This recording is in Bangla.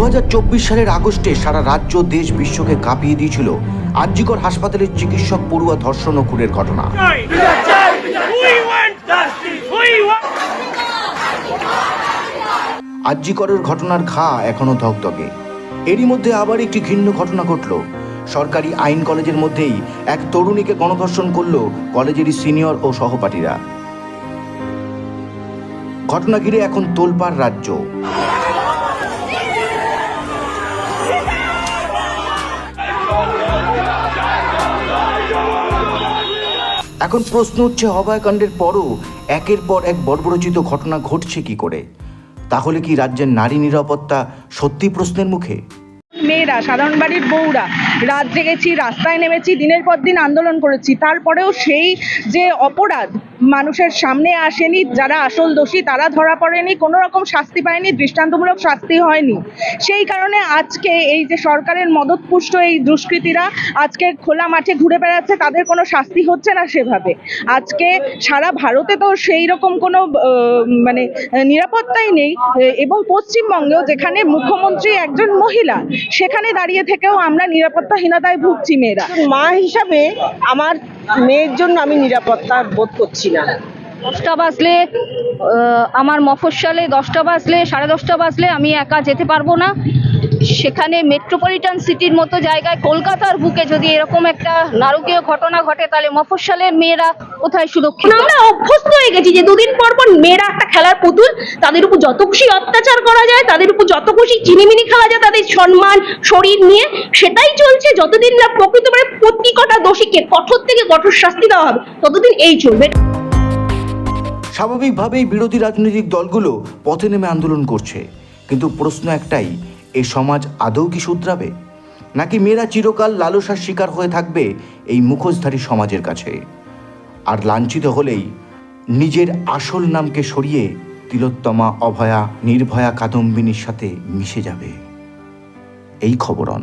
2024 সালের আগস্টে সারা রাজ্য দেশ বিশ্বকে কাঁপিয়ে দিয়েছিল আরজিকর হাসপাতালের চিকিৎসক পড়ুয়া ধর্ষণ ও খুনের ঘটনা। আরজিকরের ঘটনার ঘা এখনো ধকধকে। এরই মধ্যে আবার একটি ঘৃণ্য ঘটনা ঘটল। সরকারি আইন কলেজের মধ্যেই এক তরুণীকে গণধর্ষণ করল কলেজেরই সিনিয়র ও সহপাঠীরা। ঘটনা ঘিরে এখন তোলপাড় রাজ্য। এখন প্রশ্ন উঠছে, অভয়াকাণ্ডের পরও একের পর এক বর্বরোচিত ঘটনা ঘটছে কি করে? তাহলে কি রাজ্যের নারী নিরাপত্তা সত্যি প্রশ্নের মুখে? মেয়েরা, সাধারণ বাড়ির বউরা রাত জেগেছি, রাস্তায় নেমেছি, দিনের পর দিন আন্দোলন করেছি, তারপরেও সেই যে অপরাধ মানুষের সামনে আসেনি, যারা আসল দোষী তারা ধরা পড়েনি, কোনো রকম শাস্তি পায়নি, দৃষ্টান্তমূলক শাস্তি হয়নি। সেই কারণে আজকে এই যে সরকারের মদতপুষ্ট এই দুষ্কৃতীরা আজকে খোলা মাঠে ঘুরে বেড়াচ্ছে, তাদের কোনো শাস্তি হচ্ছে না সেভাবে। আজকে সারা ভারতে তো সেই রকম কোনো নিরাপত্তাই নেই, এবং পশ্চিমবঙ্গেও যেখানে মুখ্যমন্ত্রী একজন মহিলা, সেখানে দাঁড়িয়ে থেকেও আমরা নিরাপত্তাহীনতায় ভুগছি মেয়েরা। মা হিসাবে আমার মেয়ের জন্য আমি নিরাপত্তা বোধ করছি না। 10টা বাজলে আমার মফস্বলে 10টা বাজলে 10:30 বাজলে আমি একা যেতে পারবো না। সেখানে মেট্রোপলিটন সিটির মতো জায়গায়, কলকাতার বুকে যদি এরকম একটা নারকীয় ঘটনা ঘটে, তাহলে মফস্বলের মেয়েরা কোথায় সুরক্ষিত? আমরা অভ্যস্ত হয়ে গেছি যে দুদিন পর পর মেয়েরা একটা খেলার পুতুল, তাদের উপর যত খুশি অত্যাচার করা যায়, তাদের উপর যত খুশি চিনিমিনি খাওয়া যায়, তাদের সম্মান শরীর নিয়ে সেটাই চলছে। যতদিন না প্রকৃতভাবে প্রত্যেকটা দোষীকে কঠোর থেকে কঠোর শাস্তি দেওয়া হবে, ততদিন এই চলবে। স্বাভাবিকভাবেই বিরোধী রাজনৈতিক দলগুলো পথে নেমে আন্দোলন করছে, কিন্তু প্রশ্ন একটাই, এই সমাজ আদৌ কি শুধরাবে, নাকি মেয়েরা চিরকাল লালসার শিকার হয়ে থাকবে এই মুখোশধারী সমাজের কাছে? আর লাঞ্ছিত হলেই নিজের আসল নামকে সরিয়ে তিলোত্তমা, অভয়া, নির্ভয়া কাদম্বিনীর সাথে মিশে যাবে। এই খবরন।